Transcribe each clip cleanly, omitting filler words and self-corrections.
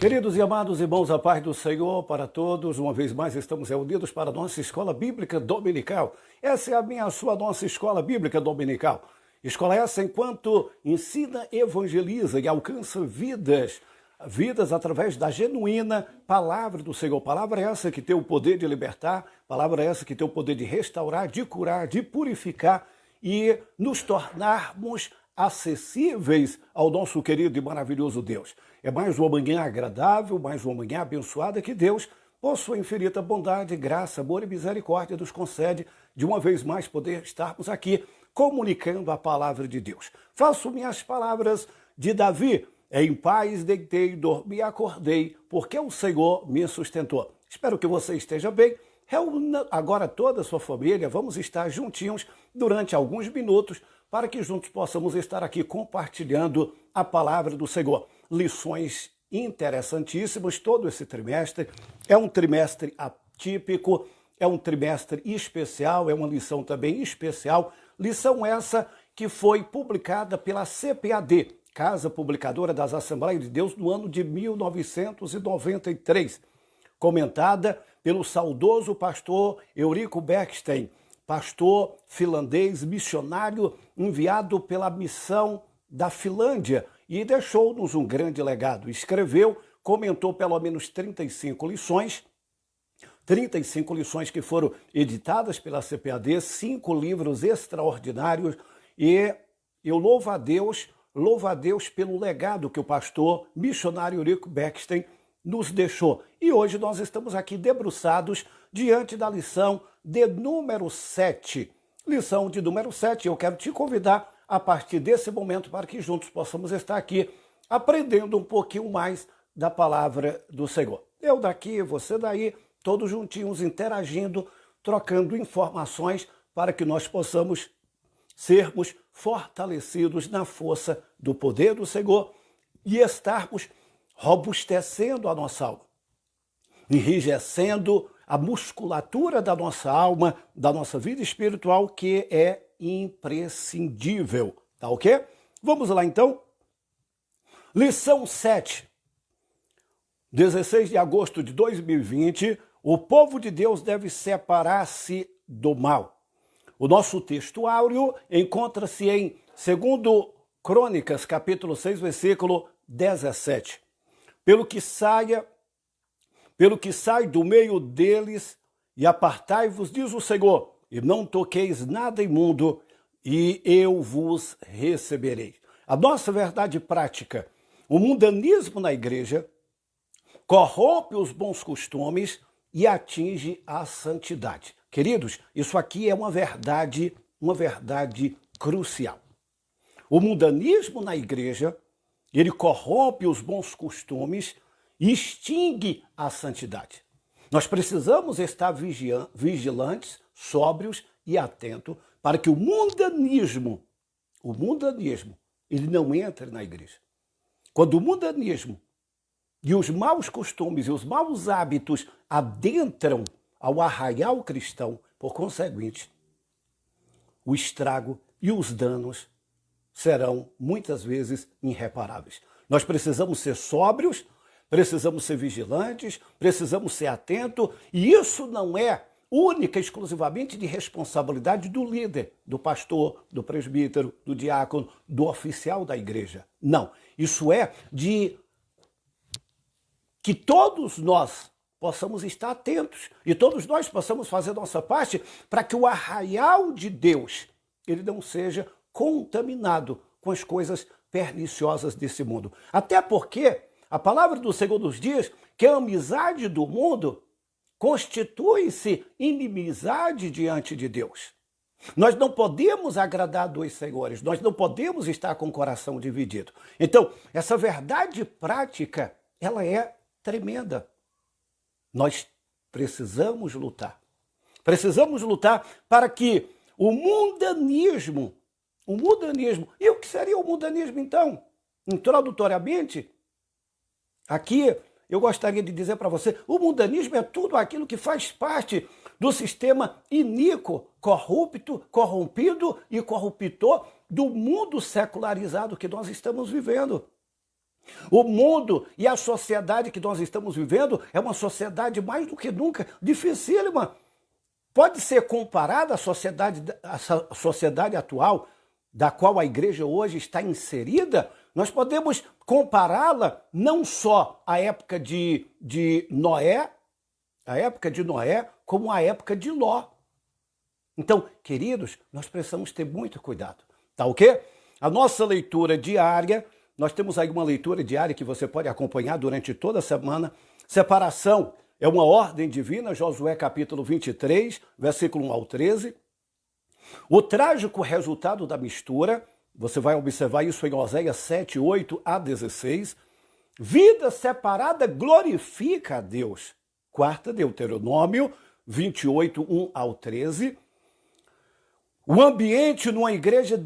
Queridos e amados irmãos, a paz do Senhor para todos. Uma vez mais estamos reunidos para a nossa Escola Bíblica Dominical. Essa é a sua nossa Escola Bíblica Dominical. Escola essa enquanto ensina, evangeliza e alcança vidas através da genuína palavra do Senhor. Palavra essa que tem o poder de libertar, palavra essa que tem o poder de restaurar, de curar, de purificar e nos tornarmos acessíveis ao nosso querido e maravilhoso Deus. É mais uma manhã agradável, mais uma manhã abençoada que Deus, por sua infinita bondade, graça, amor e misericórdia, nos concede de uma vez mais poder estarmos aqui comunicando a palavra de Deus. Faço minhas palavras de Davi: em paz deitei, dormi e acordei, porque o Senhor me sustentou. Espero que você esteja bem. Reúna agora toda a sua família, vamos estar juntinhos durante alguns minutos para que juntos possamos estar aqui compartilhando a palavra do Senhor. Lições interessantíssimas todo esse trimestre. É um trimestre atípico, é um trimestre especial, é uma lição também especial. Lição essa que foi publicada pela CPAD, Casa Publicadora das Assembleias de Deus, no ano de 1993. Comentada pelo saudoso pastor Eurico Beckstein, pastor finlandês, missionário enviado pela missão da Finlândia, e deixou-nos um grande legado. Escreveu, comentou pelo menos 35 lições que foram editadas pela CPAD, 5 livros extraordinários, e eu louvo a Deus pelo legado que o pastor missionário Eurico Beckstein nos deixou. E hoje nós estamos aqui debruçados diante da lição de número 7. Lição de número 7, eu quero te convidar a partir desse momento para que juntos possamos estar aqui aprendendo um pouquinho mais da palavra do Senhor. Eu daqui, você daí, todos juntinhos interagindo, trocando informações para que nós possamos sermos fortalecidos na força do poder do Senhor e estarmos robustecendo a nossa alma, enrijecendo a musculatura da nossa alma, da nossa vida espiritual, que é imprescindível, tá ok? Vamos lá então. Lição 7, 16 de agosto de 2020, o povo de Deus deve separar-se do mal. O nosso texto áureo encontra-se em 2 Crônicas, capítulo 6, versículo 17. Pelo que sai do meio deles e apartai-vos, diz o Senhor, e não toqueis nada imundo, e eu vos receberei. A nossa verdade prática: o mundanismo na igreja corrompe os bons costumes e atinge a santidade. Queridos, isso aqui é uma verdade crucial. O mundanismo na igreja, ele corrompe os bons costumes e extingue a santidade. Nós precisamos estar vigilantes, sóbrios e atentos para que o mundanismo, ele não entre na igreja. Quando o mundanismo e os maus costumes e os maus hábitos adentram ao arraial cristão, por conseguinte, o estrago e os danos serão muitas vezes irreparáveis. Nós precisamos ser sóbrios, precisamos ser vigilantes, precisamos ser atentos, e isso não é única e exclusivamente de responsabilidade do líder, do pastor, do presbítero, do diácono, do oficial da igreja. Não, isso é de que todos nós possamos estar atentos e todos nós possamos fazer nossa parte para que o arraial de Deus ele não seja contaminado com as coisas perniciosas desse mundo. Até porque a palavra do Senhor nos diz que a amizade do mundo constitui-se inimizade diante de Deus. Nós não podemos agradar dois senhores, nós não podemos estar com o coração dividido. Então, essa verdade prática, ela é tremenda. Nós precisamos lutar. Precisamos lutar para que o mundanismo, e o que seria o mundanismo então? Introdutoriamente, aqui eu gostaria de dizer para você, o mundanismo é tudo aquilo que faz parte do sistema iníquo, corrompido e corruptor do mundo secularizado que nós estamos vivendo. O mundo e a sociedade que nós estamos vivendo é uma sociedade mais do que nunca dificílima. Pode ser comparada à sociedade atual, da qual a igreja hoje está inserida. Nós podemos compará-la não só à época de Noé, como à época de Ló. Então, queridos, nós precisamos ter muito cuidado, tá ok? A nossa leitura diária, nós temos aí uma leitura diária que você pode acompanhar durante toda a semana. Separação é uma ordem divina, Josué capítulo 23, versículo 1 ao 13. O trágico resultado da mistura, você vai observar isso em Oséias 7, 8 a 16. Vida separada glorifica a Deus. Quarta, Deuteronômio 28, 1 ao 13. O ambiente numa igreja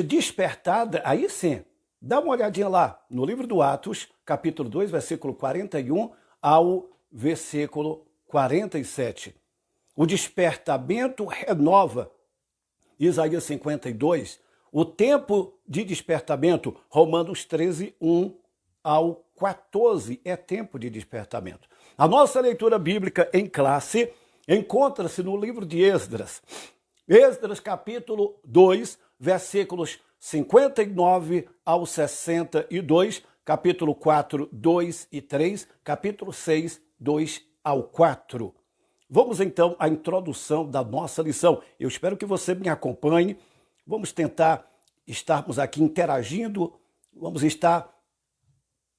despertada, aí sim, dá uma olhadinha lá no livro do Atos, capítulo 2, versículo 41 ao versículo 47. O despertamento renova, Isaías 52. O tempo de despertamento, Romanos 13, 1 ao 14, é tempo de despertamento. A nossa leitura bíblica em classe encontra-se no livro de Esdras. Esdras capítulo 2, versículos 59 ao 62, capítulo 4, 2 e 3, capítulo 6, 2 ao 4. Vamos então à introdução da nossa lição. Eu espero que você me acompanhe. Vamos tentar estarmos aqui interagindo, vamos estar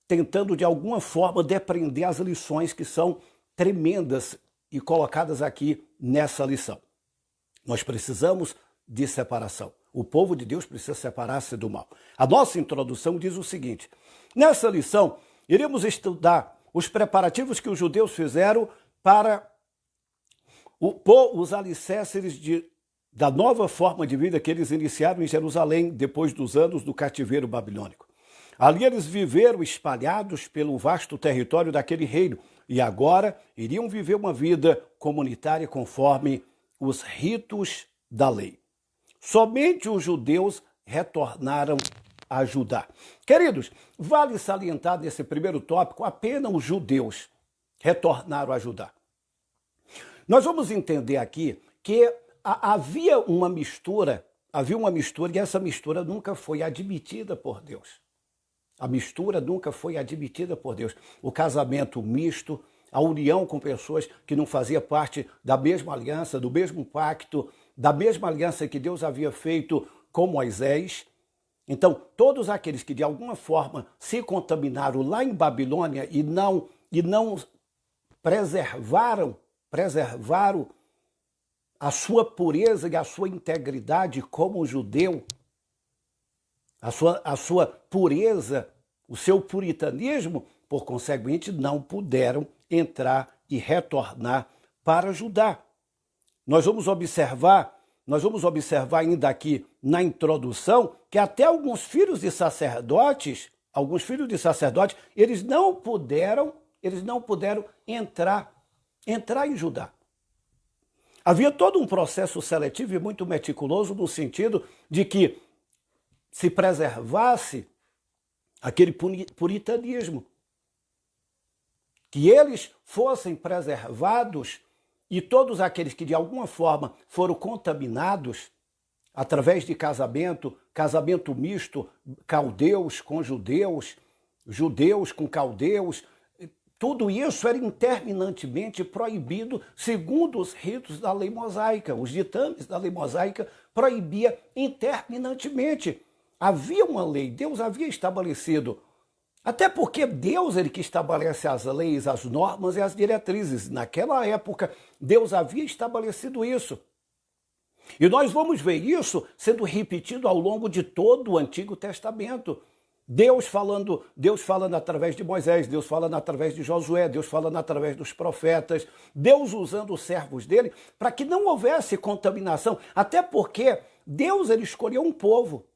tentando de alguma forma depreender as lições que são tremendas e colocadas aqui nessa lição. Nós precisamos de separação. O povo de Deus precisa separar-se do mal. A nossa introdução diz o seguinte: nessa lição, iremos estudar os preparativos que os judeus fizeram para pôr os alicerces da nova forma de vida que eles iniciaram em Jerusalém depois dos anos do cativeiro babilônico. Ali eles viveram espalhados pelo vasto território daquele reino e agora iriam viver uma vida comunitária conforme os ritos da lei. Somente os judeus retornaram a Judá. Queridos, vale salientar nesse primeiro tópico, apenas os judeus retornaram a Judá. Nós vamos entender aqui que havia uma mistura e essa mistura nunca foi admitida por Deus. A mistura nunca foi admitida por Deus. O casamento misto, a união com pessoas que não faziam parte da mesma aliança, do mesmo pacto, da mesma aliança que Deus havia feito com Moisés. Então, todos aqueles que de alguma forma se contaminaram lá em Babilônia e não preservaram a sua pureza e a sua integridade como judeu, a sua pureza, o seu puritanismo, por conseguinte, não puderam entrar e retornar para Judá. Nós vamos observar ainda aqui na introdução que até alguns filhos de sacerdotes, eles não puderam entrar em Judá. Havia todo um processo seletivo e muito meticuloso no sentido de que se preservasse aquele puritanismo, que eles fossem preservados e todos aqueles que de alguma forma foram contaminados através de casamento misto, caldeus com judeus, judeus com caldeus, tudo isso era interminantemente proibido segundo os ritos da lei mosaica. Os ditames da lei mosaica proibia interminantemente. Havia uma lei, Deus havia estabelecido. Até porque Deus ele que estabelece as leis, as normas e as diretrizes. Naquela época, Deus havia estabelecido isso. E nós vamos ver isso sendo repetido ao longo de todo o Antigo Testamento. Deus falando através de Moisés, Deus falando através de Josué, Deus falando através dos profetas, Deus usando os servos dele para que não houvesse contaminação, até porque Deus ele escolheu um povo.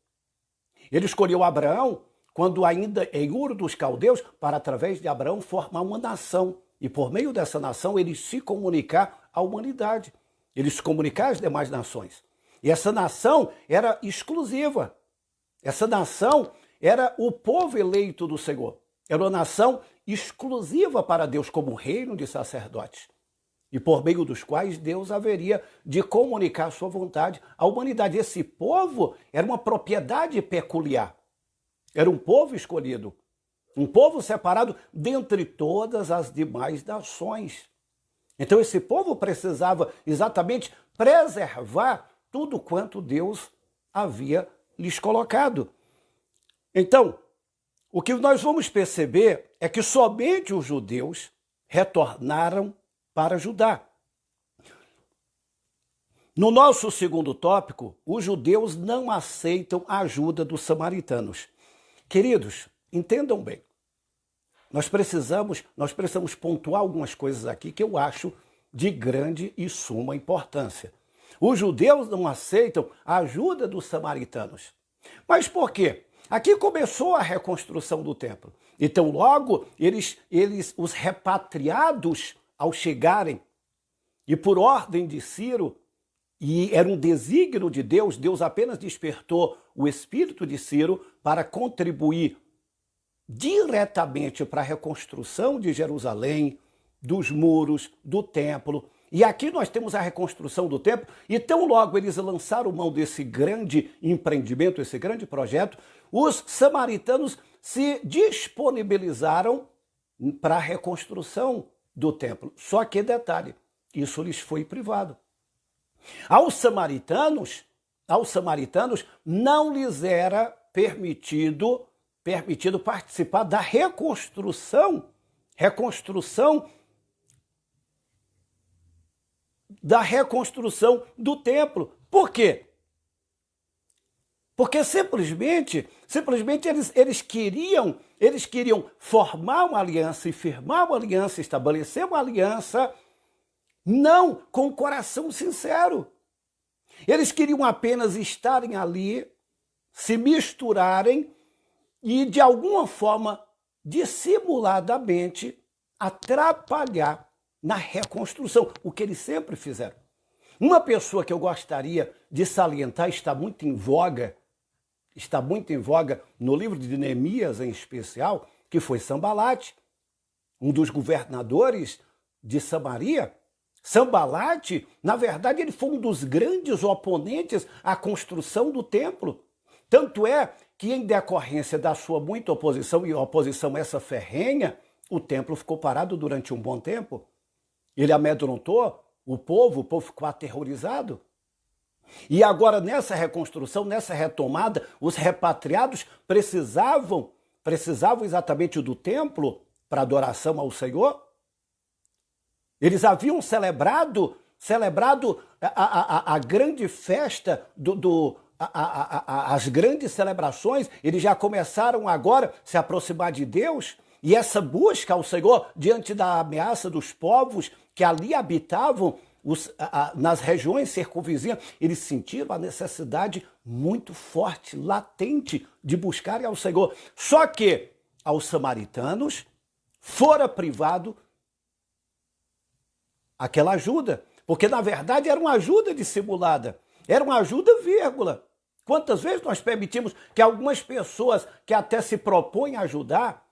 Ele escolheu Abraão, quando ainda em Ur dos Caldeus, para através de Abraão formar uma nação. E por meio dessa nação ele se comunicar à humanidade, ele se comunicar às demais nações. E essa nação era exclusiva. Essa nação era o povo eleito do Senhor. Era uma nação exclusiva para Deus como reino de sacerdotes. E por meio dos quais Deus haveria de comunicar sua vontade à humanidade. Esse povo era uma propriedade peculiar. Era um povo escolhido. Um povo separado dentre todas as demais nações. Então esse povo precisava exatamente preservar tudo quanto Deus havia lhes colocado. Então, o que nós vamos perceber é que somente os judeus retornaram para Judá. No nosso segundo tópico, os judeus não aceitam a ajuda dos samaritanos. Queridos, entendam bem. Nós precisamos pontuar algumas coisas aqui que eu acho de grande e suma importância. Os judeus não aceitam a ajuda dos samaritanos. Mas por quê? Aqui começou a reconstrução do templo. Então, logo, os repatriados, ao chegarem, e por ordem de Ciro, e era um desígnio de Deus, Deus apenas despertou o espírito de Ciro para contribuir diretamente para a reconstrução de Jerusalém, dos muros, do templo. E aqui nós temos a reconstrução do templo, e tão logo eles lançaram mão desse grande empreendimento, esse grande projeto, os samaritanos se disponibilizaram para a reconstrução do templo. Só que, detalhe, isso lhes foi privado. Aos samaritanos não lhes era permitido participar da reconstrução do templo. Por quê? Porque simplesmente eles queriam formar uma aliança e firmar uma aliança, estabelecer uma aliança, não com coração sincero. Eles queriam apenas estarem ali, se misturarem e, de alguma forma, dissimuladamente, atrapalhar na reconstrução, o que eles sempre fizeram. Uma pessoa que eu gostaria de salientar, está muito em voga no livro de Neemias em especial, que foi Sambalate, um dos governadores de Samaria. Sambalate, na verdade, ele foi um dos grandes oponentes à construção do templo. Tanto é que, em decorrência da sua muita oposição, e oposição essa ferrenha, o templo ficou parado durante um bom tempo. Ele amedrontou o povo ficou aterrorizado. E agora, nessa reconstrução, nessa retomada, os repatriados precisavam exatamente do templo para adoração ao Senhor. Eles haviam celebrado a grande festa, as grandes celebrações, eles já começaram agora a se aproximar de Deus, e essa busca ao Senhor diante da ameaça dos povos que ali habitavam, nas regiões circunvizinhas, eles sentiram a necessidade muito forte, latente, de buscarem ao Senhor. Só que aos samaritanos fora privado aquela ajuda, porque na verdade era uma ajuda dissimulada, era uma ajuda vírgula. Quantas vezes nós permitimos que algumas pessoas que até se propõem a ajudar,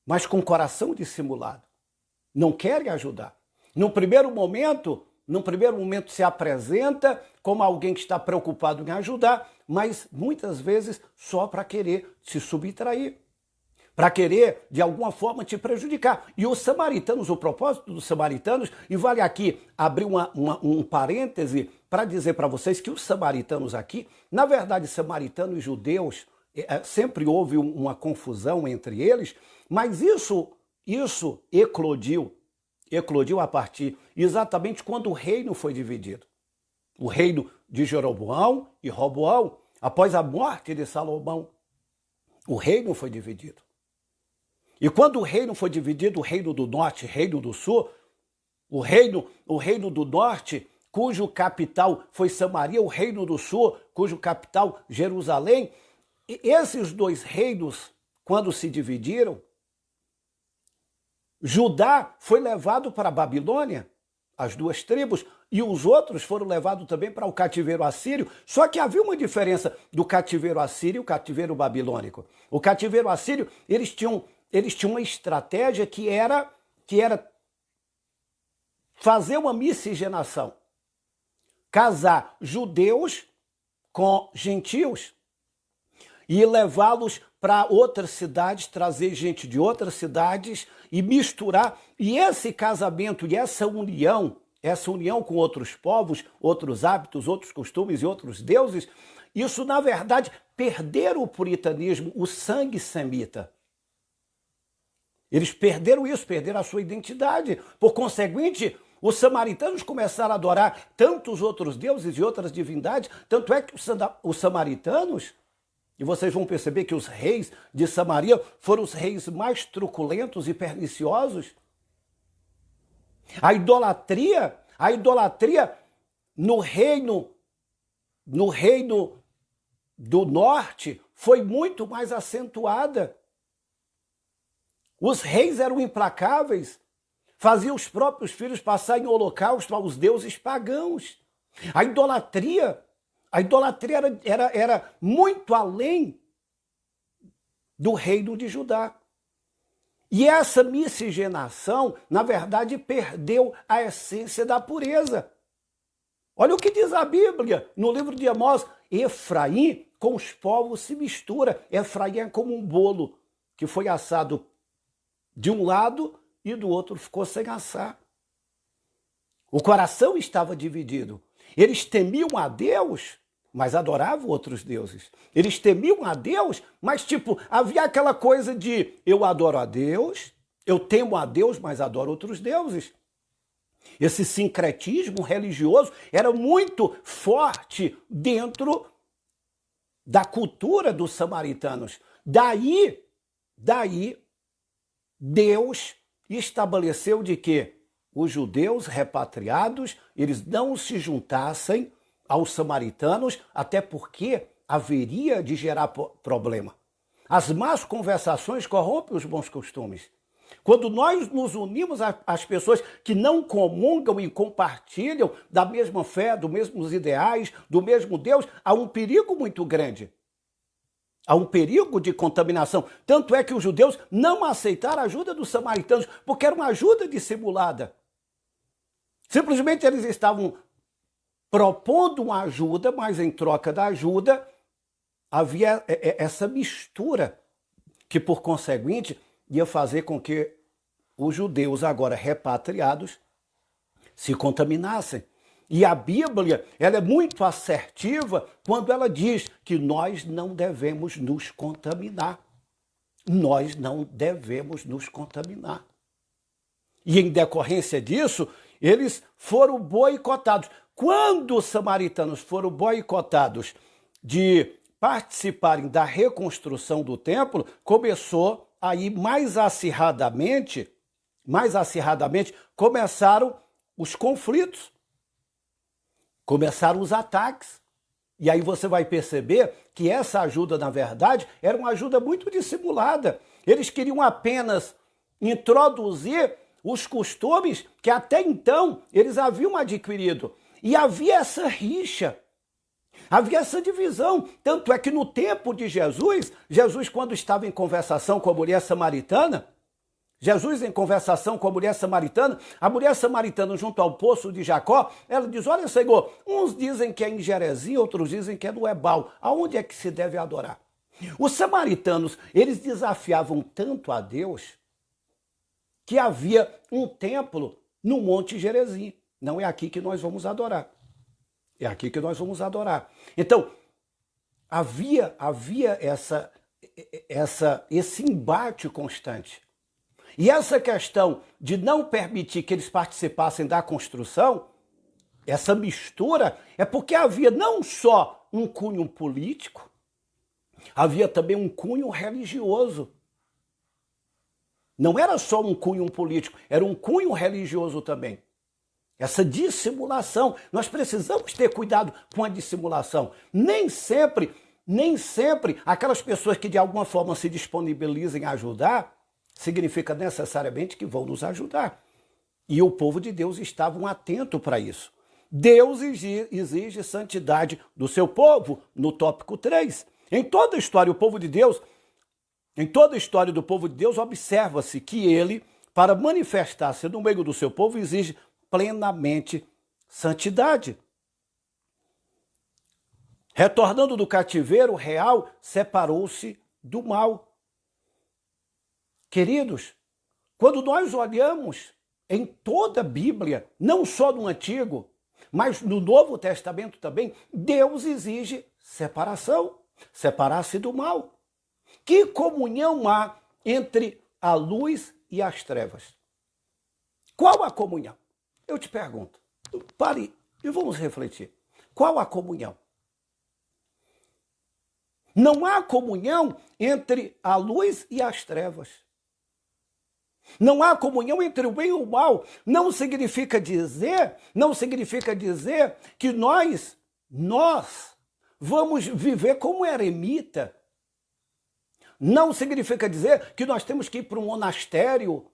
mas com coração dissimulado, não querem ajudar. No primeiro momento se apresenta como alguém que está preocupado em ajudar, mas muitas vezes só para querer se subtrair, para querer, de alguma forma, te prejudicar. E os samaritanos, o propósito dos samaritanos, e vale aqui abrir um parêntese para dizer para vocês que os samaritanos aqui, na verdade, samaritanos e judeus, sempre houve uma confusão entre eles, mas isso eclodiu a partir exatamente quando o reino foi dividido. O reino de Jeroboão e Roboão, após a morte de Salomão, o reino foi dividido. E quando o reino foi dividido, o reino do norte, o reino do sul, o reino do norte, cujo capital foi Samaria, o reino do sul, cujo capital Jerusalém, e esses dois reinos, quando se dividiram, Judá foi levado para a Babilônia, as duas tribos, e os outros foram levados também para o cativeiro assírio. Só que havia uma diferença do cativeiro assírio e o cativeiro babilônico. O cativeiro assírio, eles tinham uma estratégia que era fazer uma miscigenação. Casar judeus com gentios e levá-los para outras cidades, trazer gente de outras cidades e misturar. E esse casamento e essa união com outros povos, outros hábitos, outros costumes e outros deuses, isso, na verdade, perderam o puritanismo, o sangue semita. Eles perderam isso, perderam a sua identidade. Por conseguinte, os samaritanos começaram a adorar tantos outros deuses e outras divindades, tanto é que os samaritanos, e vocês vão perceber que os reis de Samaria foram os reis mais truculentos e perniciosos. A idolatria no reino do norte foi muito mais acentuada. Os reis eram implacáveis, faziam os próprios filhos passar em holocausto aos deuses pagãos. A idolatria era muito além do reino de Judá. E essa miscigenação, na verdade, perdeu a essência da pureza. Olha o que diz a Bíblia no livro de Amós: Efraim com os povos se mistura. Efraim é como um bolo que foi assado de um lado e do outro ficou sem assar. O coração estava dividido. Eles temiam a Deus, mas adoravam outros deuses. Eles temiam a Deus, mas havia aquela coisa de eu adoro a Deus, eu temo a Deus, mas adoro outros deuses. Esse sincretismo religioso era muito forte dentro da cultura dos samaritanos. Daí Deus estabeleceu de que os judeus repatriados, eles não se juntassem aos samaritanos, até porque haveria de gerar problema. As más conversações corrompem os bons costumes. Quando nós nos unimos às pessoas que não comungam e compartilham da mesma fé, dos mesmos ideais, do mesmo Deus, há um perigo muito grande. Há um perigo de contaminação. Tanto é que os judeus não aceitaram a ajuda dos samaritanos, porque era uma ajuda dissimulada. Simplesmente eles estavam propondo uma ajuda, mas em troca da ajuda havia essa mistura que, por conseguinte, ia fazer com que os judeus agora repatriados se contaminassem. E a Bíblia, ela é muito assertiva quando ela diz que nós não devemos nos contaminar. Nós não devemos nos contaminar. E em decorrência disso, eles foram boicotados. Quando os samaritanos foram boicotados de participarem da reconstrução do templo, começou aí mais acirradamente, começaram os conflitos. Começaram os ataques. E aí você vai perceber que essa ajuda, na verdade, era uma ajuda muito dissimulada. Eles queriam apenas introduzir os costumes que até então eles haviam adquirido. E havia essa rixa, havia essa divisão. Tanto é que no tempo de Jesus, quando estava em conversação com a mulher samaritana, a mulher samaritana junto ao poço de Jacó, ela diz: olha, Senhor, uns dizem que é em Gerezim, outros dizem que é no Ebal. Aonde é que se deve adorar? Os samaritanos, eles desafiavam tanto a Deus que havia um templo no Monte Gerezim. Não é aqui que nós vamos adorar. É aqui que nós vamos adorar. Então, havia esse embate constante. E essa questão de não permitir que eles participassem da construção, essa mistura, é porque havia não só um cunho político, havia também um cunho religioso. Não era só um cunho político, era um cunho religioso também. Essa dissimulação, nós precisamos ter cuidado com a dissimulação. Nem sempre aquelas pessoas que de alguma forma se disponibilizem a ajudar, significa necessariamente que vão nos ajudar. E o povo de Deus estava atento para isso. Deus exige santidade do seu povo, no tópico 3. Em toda a história, o povo de Deus, em toda a história do povo de Deus, observa-se que ele, para manifestar-se no meio do seu povo, exige plenamente santidade. Retornando do cativeiro real, separou-se do mal. Queridos, quando nós olhamos em toda a Bíblia, não só no Antigo, mas no Novo Testamento também, Deus exige separação, separar-se do mal. Que comunhão há entre a luz e as trevas? Qual a comunhão? Eu te pergunto. Pare e vamos refletir. Qual a comunhão? Não há comunhão entre a luz e as trevas. Não há comunhão entre o bem e o mal. Não significa dizer que nós vamos viver como eremita. Não significa dizer que nós temos que ir para um monastério,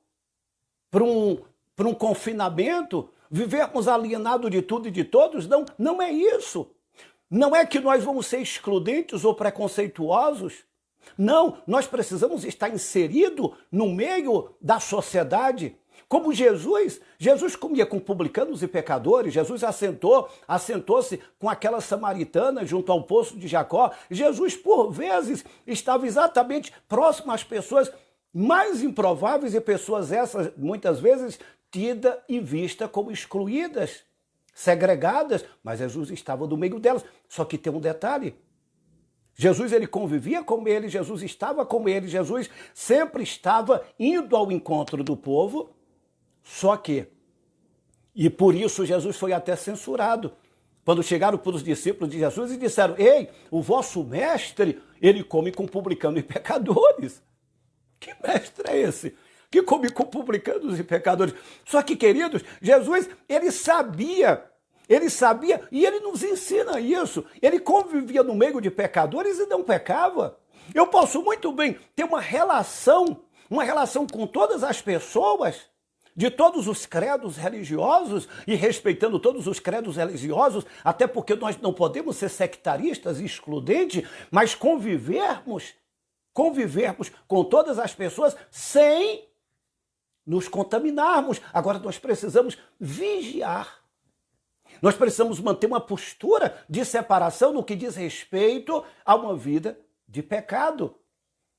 para um confinamento, vivermos alienados de tudo e de todos. Não, não é isso. Não é que nós vamos ser excludentes ou preconceituosos. Não, nós precisamos estar inseridos no meio da sociedade. Como Jesus comia com publicanos e pecadores, Jesus assentou-se com aquela samaritana junto ao poço de Jacó. Jesus, por vezes, estava exatamente próximo às pessoas mais improváveis e pessoas essas, muitas vezes, tidas e vistas como excluídas, segregadas, mas Jesus estava no meio delas. Só que tem um detalhe. Jesus, ele convivia com ele, Jesus estava com ele, Jesus sempre estava indo ao encontro do povo, só que, e por isso Jesus foi até censurado, quando chegaram para os discípulos de Jesus e disseram: ei, o vosso mestre, ele come com publicanos e pecadores. Que mestre é esse? Que come com publicanos e pecadores. Só que, queridos, Jesus, ele sabia e ele nos ensina isso. Ele convivia no meio de pecadores e não pecava. Eu posso muito bem ter uma relação com todas as pessoas, de todos os credos religiosos, e respeitando todos os credos religiosos, até porque nós não podemos ser sectaristas e excludentes, mas convivermos com todas as pessoas sem nos contaminarmos. Agora nós precisamos vigiar. Nós precisamos manter uma postura de separação no que diz respeito a uma vida de pecado.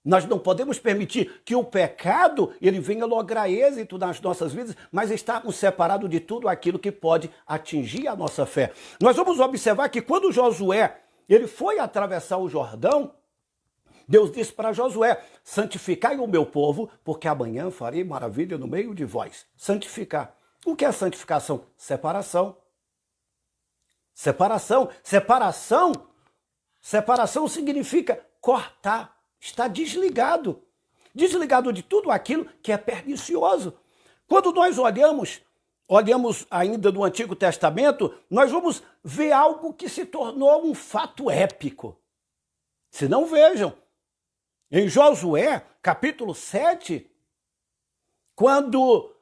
Nós não podemos permitir que o pecado ele venha lograr êxito nas nossas vidas, mas estarmos separados de tudo aquilo que pode atingir a nossa fé. Nós vamos observar que quando Josué ele foi atravessar o Jordão, Deus disse para Josué: santificai o meu povo, porque amanhã farei maravilha no meio de vós. Santificar. O que é santificação? Separação. Separação significa cortar, estar desligado de tudo aquilo que é pernicioso. Quando nós olhamos ainda no Antigo Testamento, nós vamos ver algo que se tornou um fato épico. Se não, vejam, em Josué, capítulo 7, quando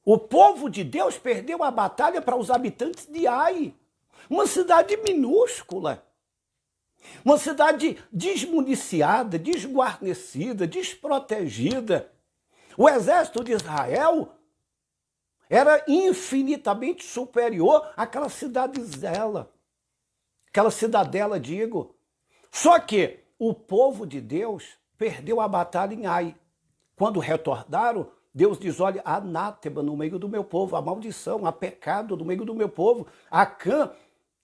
o povo de Deus perdeu a batalha para os habitantes de Ai, uma cidade minúscula, uma cidade desmuniciada, desguarnecida, desprotegida. O exército de Israel era infinitamente superior àquela cidadela, digo. Só que o povo de Deus perdeu a batalha em Ai. Quando retornaram, Deus diz: olha, anátema no meio do meu povo, a maldição, a pecado no meio do meu povo. Acã,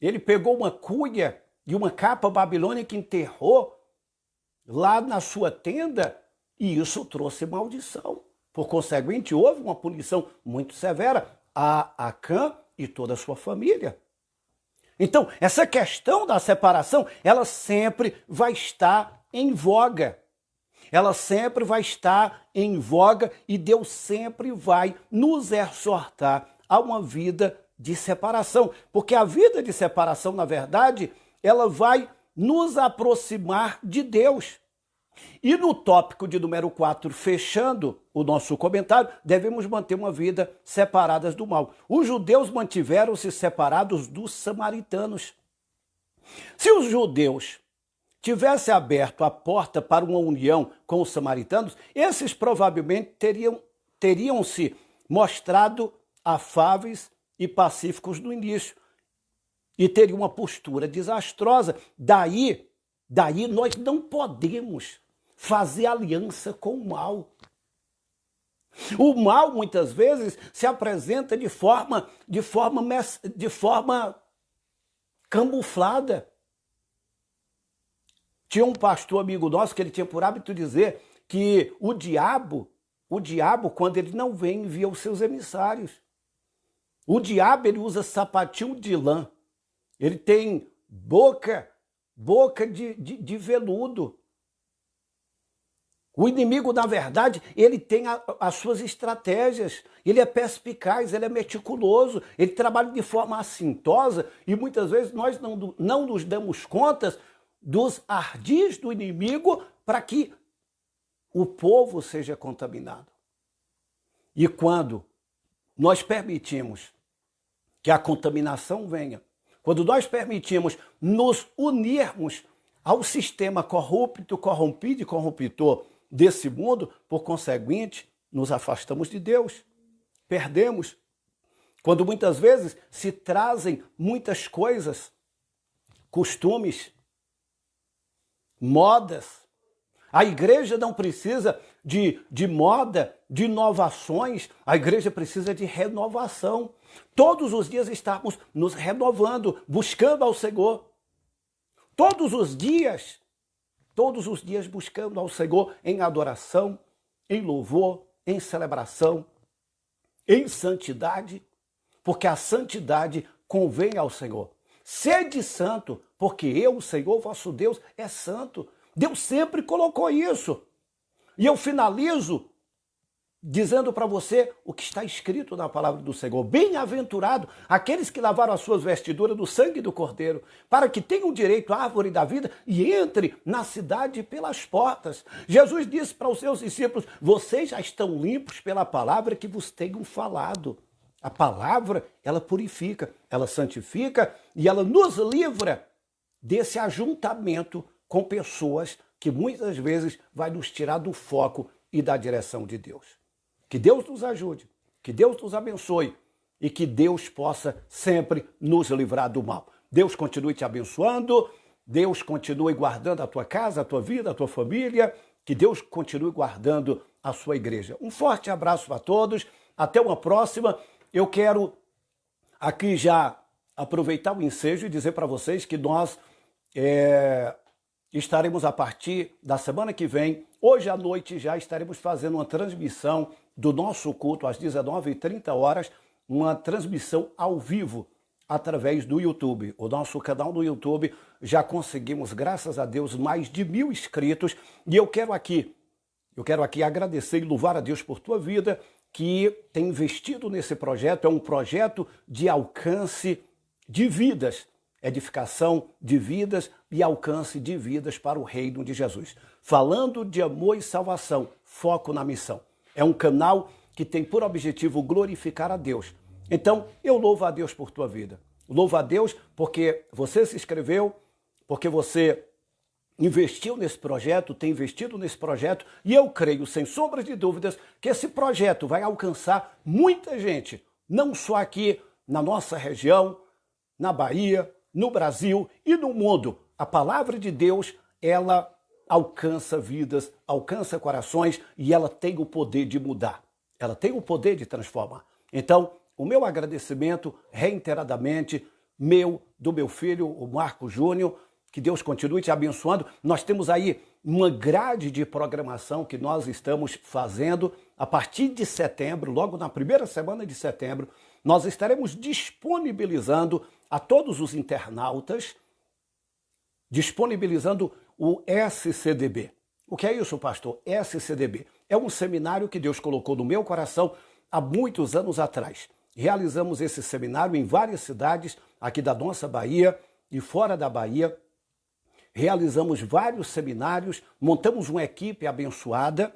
ele pegou uma cuia e uma capa babilônica que enterrou lá na sua tenda, e isso trouxe maldição. Por conseguinte, houve uma punição muito severa a Acã e toda a sua família. Então, essa questão da separação, ela sempre vai estar em voga. Ela sempre vai estar em voga e Deus sempre vai nos exortar a uma vida de separação. Porque a vida de separação, na verdade, ela vai nos aproximar de Deus. E no tópico de número 4, fechando o nosso comentário, devemos manter uma vida separadas do mal. Os judeus mantiveram-se separados dos samaritanos. Se os judeus tivessem aberto a porta para uma união com os samaritanos, esses provavelmente teriam se mostrado afáveis e pacíficos no início e teriam uma postura desastrosa. Daí nós não podemos fazer aliança com o mal. O mal, muitas vezes, se apresenta de forma camuflada. Tinha um pastor amigo nosso que ele tinha por hábito dizer que o diabo, quando ele não vem, envia os seus emissários. O diabo, ele usa sapatinho de lã. Ele tem boca de veludo. O inimigo, na verdade, ele tem as suas estratégias, ele é perspicaz, ele é meticuloso, ele trabalha de forma assintosa e muitas vezes nós não nos damos conta dos ardis do inimigo para que o povo seja contaminado. E quando nós permitimos que a contaminação venha, quando nós permitimos nos unirmos ao sistema corrupto, corrompido e corruptor desse mundo, por conseguinte, nos afastamos de Deus, perdemos. Quando muitas vezes se trazem muitas coisas, costumes, modas. A igreja não precisa de moda, de inovações, a igreja precisa de renovação. Todos os dias estamos nos renovando, buscando ao Senhor. Todos os dias buscando ao Senhor em adoração, em louvor, em celebração, em santidade, porque a santidade convém ao Senhor. Sede santo, porque eu, o Senhor, vosso Deus, é santo. Deus sempre colocou isso. E eu finalizo dizendo para você o que está escrito na palavra do Senhor. Bem-aventurado aqueles que lavaram as suas vestiduras no sangue do Cordeiro, para que tenham direito à árvore da vida e entre na cidade pelas portas. Jesus disse para os seus discípulos, vocês já estão limpos pela palavra que vos tenho falado. A palavra, ela purifica, ela santifica e ela nos livra desse ajuntamento com pessoas que muitas vezes vai nos tirar do foco e da direção de Deus. Que Deus nos ajude, que Deus nos abençoe e que Deus possa sempre nos livrar do mal. Deus continue te abençoando, Deus continue guardando a tua casa, a tua vida, a tua família, que Deus continue guardando a sua igreja. Um forte abraço a todos, até uma próxima. Eu quero aqui já aproveitar o ensejo e dizer para vocês que nós estaremos a partir da semana que vem, hoje à noite já estaremos fazendo uma transmissão do nosso culto às 19h30, uma transmissão ao vivo através do YouTube. O nosso canal no YouTube já conseguimos, graças a Deus, mais de 1000 inscritos e eu quero aqui agradecer e louvar a Deus por tua vida que tem investido nesse projeto. É um projeto de alcance de vidas, edificação de vidas e alcance de vidas para o reino de Jesus. Falando de amor e salvação, foco na missão. É um canal que tem por objetivo glorificar a Deus. Então, eu louvo a Deus por tua vida. Louvo a Deus porque você se inscreveu, porque você investiu nesse projeto, tem investido nesse projeto, e eu creio, sem sombras de dúvidas, que esse projeto vai alcançar muita gente, não só aqui na nossa região, na Bahia, no Brasil e no mundo. A palavra de Deus, ela alcança vidas, alcança corações e ela tem o poder de mudar. Ela tem o poder de transformar. Então, o meu agradecimento reiteradamente, do meu filho, o Marco Júnior, que Deus continue te abençoando. Nós temos aí uma grade de programação que nós estamos fazendo a partir de setembro, logo na primeira semana de setembro, nós estaremos disponibilizando a todos os internautas, disponibilizando o SCDB. O que é isso, pastor? SCDB. É um seminário que Deus colocou no meu coração há muitos anos atrás. Realizamos esse seminário em várias cidades aqui da nossa Bahia e fora da Bahia. realizamos vários seminários, montamos uma equipe abençoada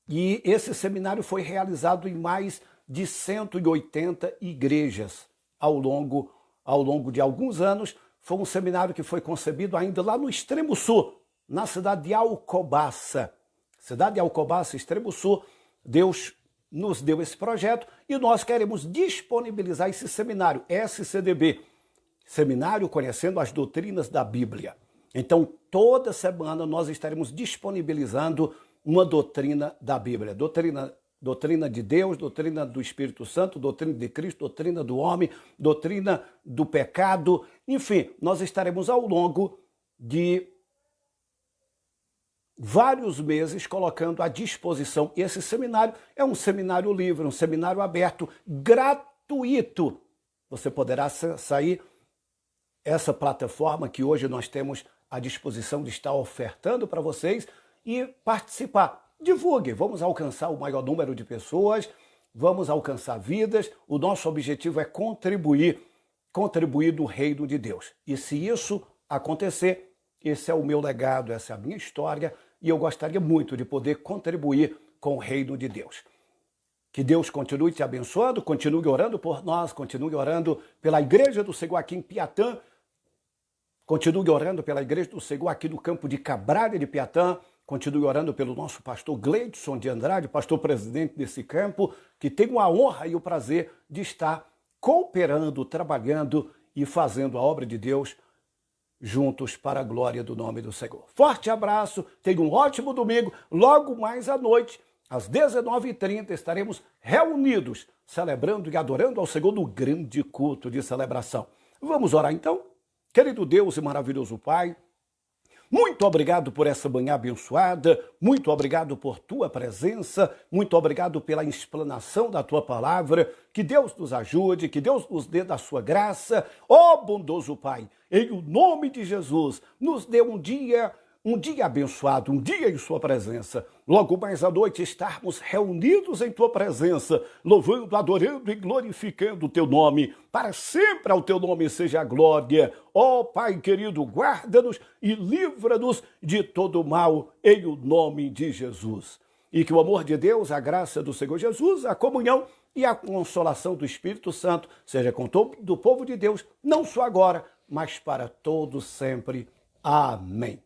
e esse seminário foi realizado em mais de 180 igrejas ao longo de alguns anos. Foi um seminário que foi concebido ainda lá no extremo sul, na cidade de Alcobaça. Cidade de Alcobaça, extremo sul. Deus nos deu esse projeto e nós queremos disponibilizar esse seminário, SCDB, Seminário Conhecendo as Doutrinas da Bíblia. Então, toda semana nós estaremos disponibilizando uma doutrina da Bíblia, doutrina de Deus, doutrina do Espírito Santo, doutrina de Cristo, doutrina do homem, doutrina do pecado. Enfim, nós estaremos ao longo de vários meses colocando à disposição. Esse seminário é um seminário livre, um seminário aberto, gratuito. Você poderá sair essa plataforma que hoje nós temos à disposição de estar ofertando para vocês e participar. Divulgue, vamos alcançar o maior número de pessoas, vamos alcançar vidas. O nosso objetivo é contribuir no reino de Deus. E se isso acontecer, esse é o meu legado, essa é a minha história e eu gostaria muito de poder contribuir com o reino de Deus. Que Deus continue te abençoando, continue orando por nós, continue orando pela Igreja do Senhor aqui em Piatã, continue orando pela Igreja do Senhor aqui no campo de Cabralha de Piatã, continue orando pelo nosso pastor Gleidson de Andrade, pastor presidente desse campo, que tem a honra e o prazer de estar cooperando, trabalhando e fazendo a obra de Deus juntos para a glória do nome do Senhor. Forte abraço, tenha um ótimo domingo. Logo mais à noite, às 19h30, estaremos reunidos, celebrando e adorando ao Senhor no grande culto de celebração. Vamos orar então? Querido Deus e maravilhoso Pai, muito obrigado por essa manhã abençoada, muito obrigado por tua presença, muito obrigado pela explanação da tua palavra, que Deus nos ajude, que Deus nos dê da sua graça. Ó bondoso Pai, em o nome de Jesus, nos dê um dia abençoado, um dia em sua presença. Logo mais à noite estarmos reunidos em tua presença, louvando, adorando e glorificando o teu nome. Para sempre ao teu nome seja a glória. Ó Pai querido, guarda-nos e livra-nos de todo mal em o nome de Jesus. E que o amor de Deus, a graça do Senhor Jesus, a comunhão e a consolação do Espírito Santo seja com todo o povo de Deus, não só agora, mas para todos sempre. Amém.